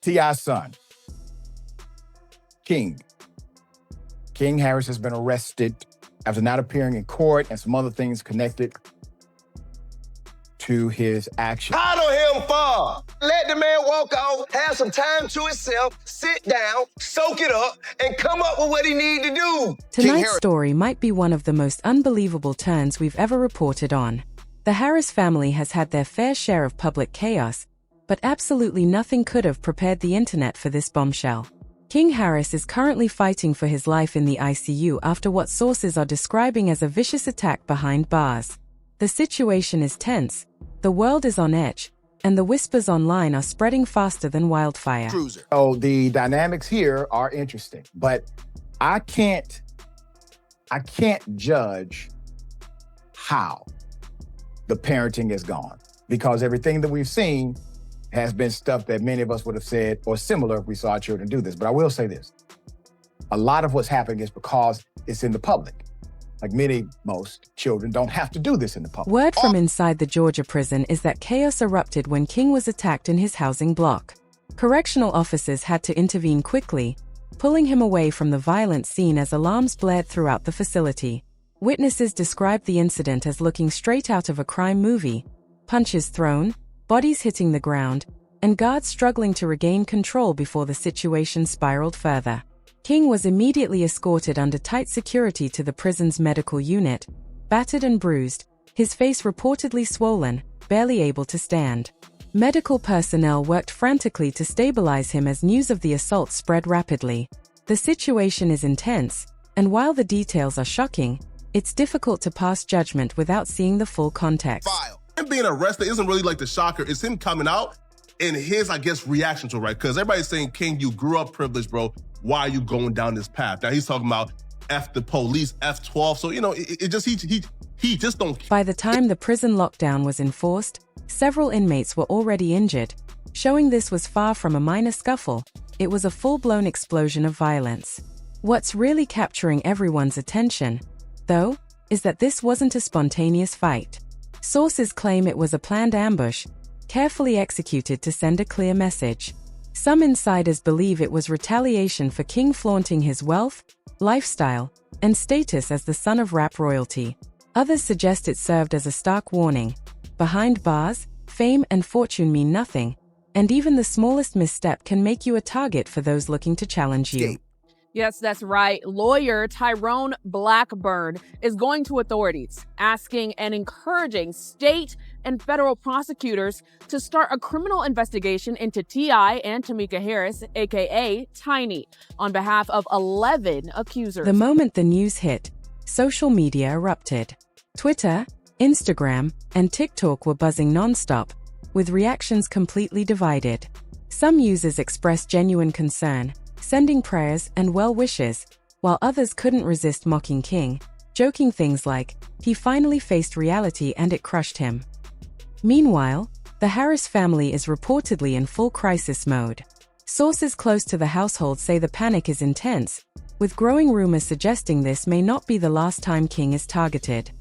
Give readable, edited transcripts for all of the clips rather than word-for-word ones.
T.I.'s son, King Harris, has been arrested after not appearing in court and some other things connected to his actions. Hide on him for. Let the man walk off, have some time to himself, sit down, soak it up, and come up with what he need to do. Tonight's story might be one of the most unbelievable turns we've ever reported on. The Harris family has had their fair share of public chaos, but absolutely nothing could have prepared the internet for this bombshell. King Harris is currently fighting for his life in the ICU after what sources are describing as a vicious attack behind bars. The situation is tense, the world is on edge, and the whispers online are spreading faster than wildfire. So the dynamics here are interesting, but I can't judge how the parenting is gone, because everything that we've seen has been stuff that many of us would have said or similar if we saw our children do this. But I will say this, a lot of what's happening is because it's in the public. Like most children don't have to do this in the public. Word from inside the Georgia prison is that chaos erupted when King was attacked in his housing block. Correctional officers had to intervene quickly, pulling him away from the violent scene as alarms blared throughout the facility. Witnesses described the incident as looking straight out of a crime movie: punches thrown, bodies hitting the ground, and guards struggling to regain control before the situation spiraled further. King was immediately escorted under tight security to the prison's medical unit, battered and bruised, his face reportedly swollen, barely able to stand. Medical personnel worked frantically to stabilize him as news of the assault spread rapidly. The situation is intense, and while the details are shocking, it's difficult to pass judgment without seeing the full context. Him being arrested isn't really like the shocker. It's him coming out and his, reaction to it, right? Because everybody's saying, King, you grew up privileged, bro. Why are you going down this path? Now he's talking about F the police, F12. So, he just don't. By the time the prison lockdown was enforced, several inmates were already injured, showing this was far from a minor scuffle. It was a full-blown explosion of violence. What's really capturing everyone's attention, though, is that this wasn't a spontaneous fight. Sources claim it was a planned ambush, carefully executed to send a clear message. Some insiders believe it was retaliation for King flaunting his wealth, lifestyle, and status as the son of rap royalty. Others suggest it served as a stark warning. Behind bars, fame and fortune mean nothing, and even the smallest misstep can make you a target for those looking to challenge you. Yes, that's right. Lawyer Tyrone Blackburn is going to authorities, asking and encouraging state and federal prosecutors to start a criminal investigation into T.I. and Tamika Harris, aka Tiny, on behalf of 11 accusers. The moment the news hit, social media erupted. Twitter, Instagram, and TikTok were buzzing nonstop, with reactions completely divided. Some users expressed genuine concern, sending prayers and well wishes, while others couldn't resist mocking King, joking things like, he finally faced reality and it crushed him. Meanwhile, the Harris family is reportedly in full crisis mode. Sources close to the household say the panic is intense, with growing rumors suggesting this may not be the last time King is targeted.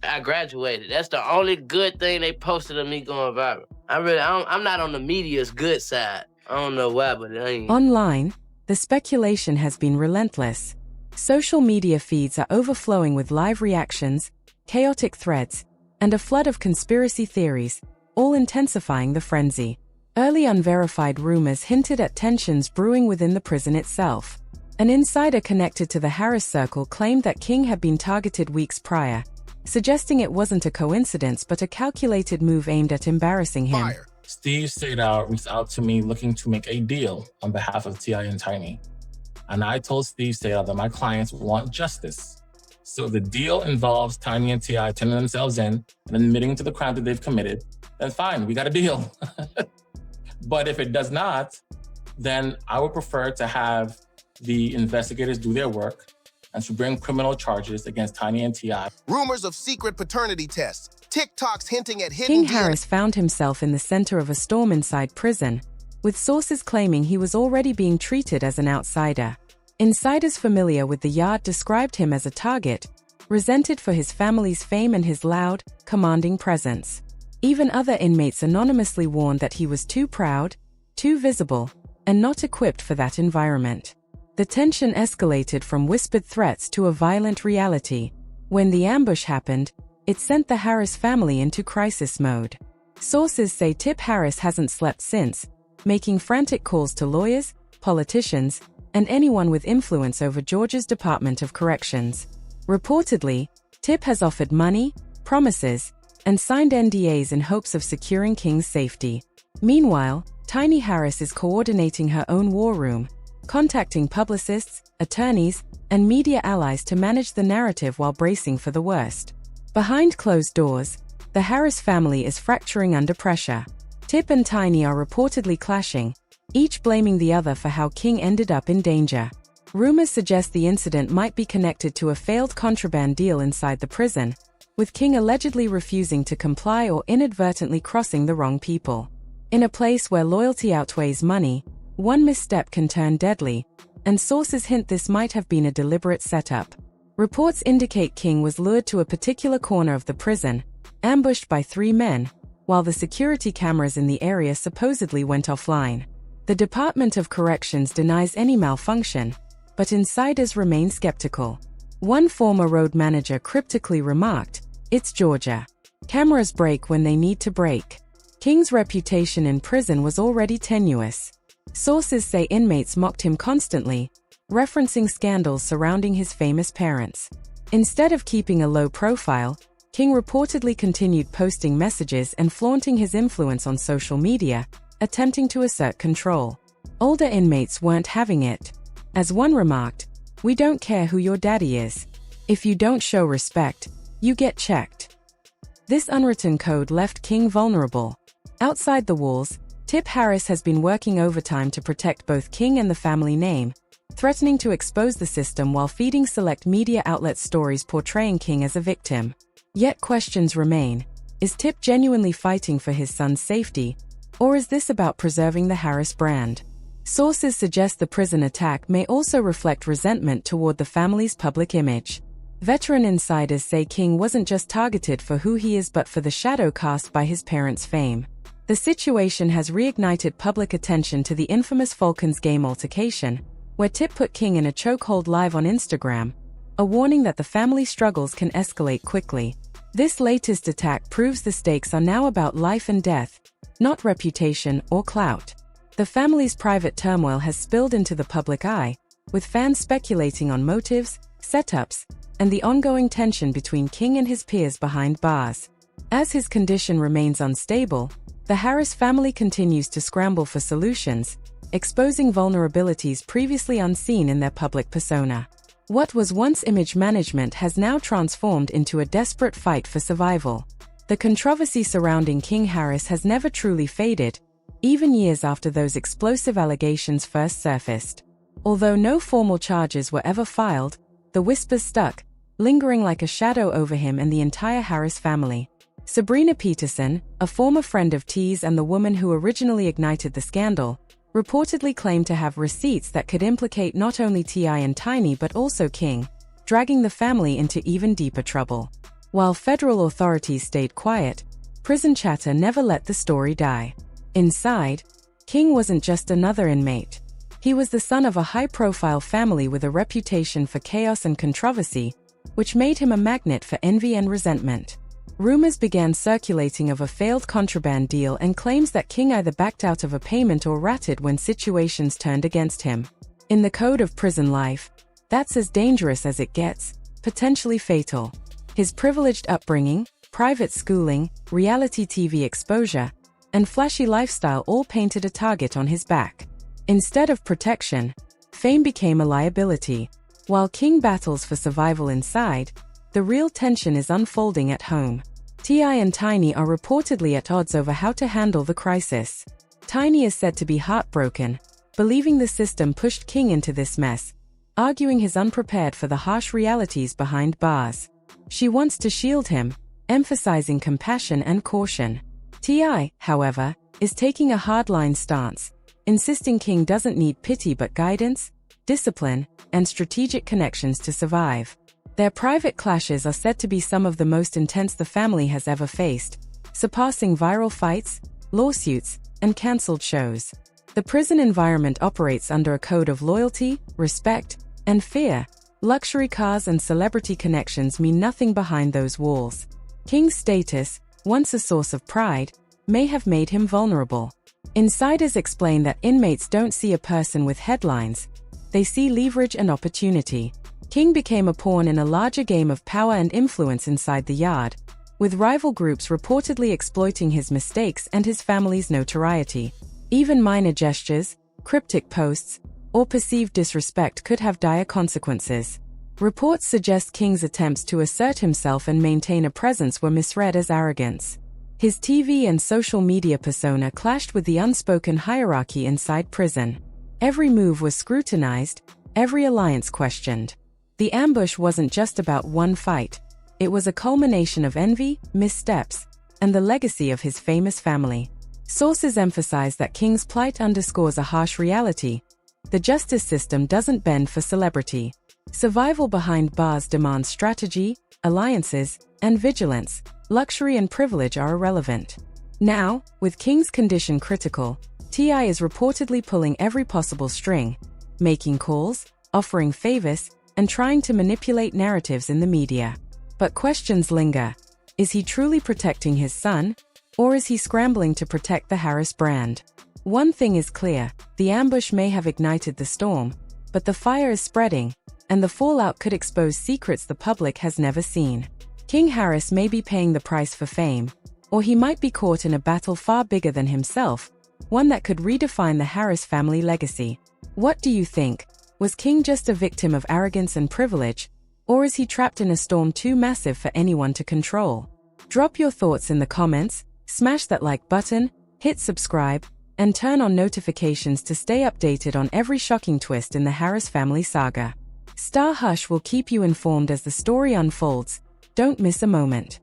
I graduated. That's the only good thing they posted of me going viral. I'm not on the media's good side. I don't know why, but it ain't. Online, the speculation has been relentless. Social media feeds are overflowing with live reactions, chaotic threads, and a flood of conspiracy theories, all intensifying the frenzy. Early unverified rumors hinted at tensions brewing within the prison itself. An insider connected to the Harris circle claimed that King had been targeted weeks prior, suggesting it wasn't a coincidence but a calculated move aimed at embarrassing him. Steve Sadar reached out to me looking to make a deal on behalf of T.I. and Tiny. And I told Steve Sadar that my clients want justice. So if the deal involves Tiny and T.I. turning themselves in and admitting to the crime that they've committed, then fine, we got a deal. But if it does not, then I would prefer to have the investigators do their work and to bring criminal charges against Tiny and T.I. Rumors of secret paternity tests. TikToks hinting at hidden King Harris found himself in the center of a storm inside prison, with sources claiming he was already being treated as an outsider. Insiders familiar with the yard described him as a target, resented for his family's fame and his loud, commanding presence. Even other inmates anonymously warned that he was too proud, too visible, and not equipped for that environment. The tension escalated from whispered threats to a violent reality. When the ambush happened, it sent the Harris family into crisis mode. Sources say Tip Harris hasn't slept since, making frantic calls to lawyers, politicians, and anyone with influence over Georgia's Department of Corrections. Reportedly, Tip has offered money, promises, and signed NDAs in hopes of securing King's safety. Meanwhile, Tiny Harris is coordinating her own war room, contacting publicists, attorneys, and media allies to manage the narrative while bracing for the worst. Behind closed doors, the Harris family is fracturing under pressure. Tip and Tiny are reportedly clashing, each blaming the other for how King ended up in danger. Rumors suggest the incident might be connected to a failed contraband deal inside the prison, with King allegedly refusing to comply or inadvertently crossing the wrong people. In a place where loyalty outweighs money, one misstep can turn deadly, and sources hint this might have been a deliberate setup. Reports indicate King was lured to a particular corner of the prison, ambushed by 3 men, while the security cameras in the area supposedly went offline. The Department of Corrections denies any malfunction, but insiders remain skeptical. One former road manager cryptically remarked, "It's Georgia. Cameras break when they need to break." King's reputation in prison was already tenuous. Sources say inmates mocked him constantly, referencing scandals surrounding his famous parents. Instead of keeping a low profile, King reportedly continued posting messages and flaunting his influence on social media, attempting to assert control. Older inmates weren't having it. As one remarked, "We don't care who your daddy is. If you don't show respect, you get checked." This unwritten code left King vulnerable. Outside the walls, Tip Harris has been working overtime to protect both King and the family name, threatening to expose the system while feeding select media outlets stories portraying King as a victim. Yet questions remain. Is Tip genuinely fighting for his son's safety, or is this about preserving the Harris brand? Sources suggest the prison attack may also reflect resentment toward the family's public image. Veteran insiders say King wasn't just targeted for who he is but for the shadow cast by his parents' fame. The situation has reignited public attention to the infamous Falcons game altercation, where Tip put King in a chokehold live on Instagram, a warning that the family struggles can escalate quickly. This latest attack proves the stakes are now about life and death, not reputation or clout. The family's private turmoil has spilled into the public eye, with fans speculating on motives, setups, and the ongoing tension between King and his peers behind bars. As his condition remains unstable, the Harris family continues to scramble for solutions, exposing vulnerabilities previously unseen in their public persona. What was once image management has now transformed into a desperate fight for survival. The controversy surrounding King Harris has never truly faded, even years after those explosive allegations first surfaced. Although no formal charges were ever filed, the whispers stuck, lingering like a shadow over him and the entire Harris family. Sabrina Peterson, a former friend of T's and the woman who originally ignited the scandal, reportedly claimed to have receipts that could implicate not only T.I. and Tiny but also King, dragging the family into even deeper trouble. While federal authorities stayed quiet, prison chatter never let the story die. Inside, King wasn't just another inmate. He was the son of a high-profile family with a reputation for chaos and controversy, which made him a magnet for envy and resentment. Rumors began circulating of a failed contraband deal and claims that King either backed out of a payment or ratted when situations turned against him. In the code of prison life, that's as dangerous as it gets, potentially fatal. His privileged upbringing, private schooling, reality TV exposure, and flashy lifestyle all painted a target on his back. Instead of protection, fame became a liability. While King battles for survival inside, the real tension is unfolding at home. T.I. and Tiny are reportedly at odds over how to handle the crisis. Tiny is said to be heartbroken, believing the system pushed King into this mess, arguing he's unprepared for the harsh realities behind bars. She wants to shield him, emphasizing compassion and caution. T.I., however, is taking a hardline stance, insisting King doesn't need pity but guidance, discipline, and strategic connections to survive. Their private clashes are said to be some of the most intense the family has ever faced, surpassing viral fights, lawsuits, and cancelled shows. The prison environment operates under a code of loyalty, respect, and fear. Luxury cars and celebrity connections mean nothing behind those walls. King's status, once a source of pride, may have made him vulnerable. Insiders explain that inmates don't see a person with headlines. They see leverage and opportunity. King became a pawn in a larger game of power and influence inside the yard, with rival groups reportedly exploiting his mistakes and his family's notoriety. Even minor gestures, cryptic posts, or perceived disrespect could have dire consequences. Reports suggest King's attempts to assert himself and maintain a presence were misread as arrogance. His TV and social media persona clashed with the unspoken hierarchy inside prison. Every move was scrutinized, every alliance questioned. The ambush wasn't just about one fight. It was a culmination of envy, missteps, and the legacy of his famous family. Sources emphasize that King's plight underscores a harsh reality. The justice system doesn't bend for celebrity. Survival behind bars demands strategy, alliances, and vigilance. Luxury and privilege are irrelevant. Now, with King's condition critical, T.I. is reportedly pulling every possible string, making calls, offering favors, and trying to manipulate narratives in the media. But questions linger. Is he truly protecting his son, or is he scrambling to protect the Harris brand? One thing is clear, the ambush may have ignited the storm, but the fire is spreading, and the fallout could expose secrets the public has never seen. King Harris may be paying the price for fame, or he might be caught in a battle far bigger than himself, one that could redefine the Harris family legacy. What do you think? Was King just a victim of arrogance and privilege, or is he trapped in a storm too massive for anyone to control? Drop your thoughts in the comments, smash that like button, hit subscribe, and turn on notifications to stay updated on every shocking twist in the Harris family saga. Star Hush will keep you informed as the story unfolds. Don't miss a moment.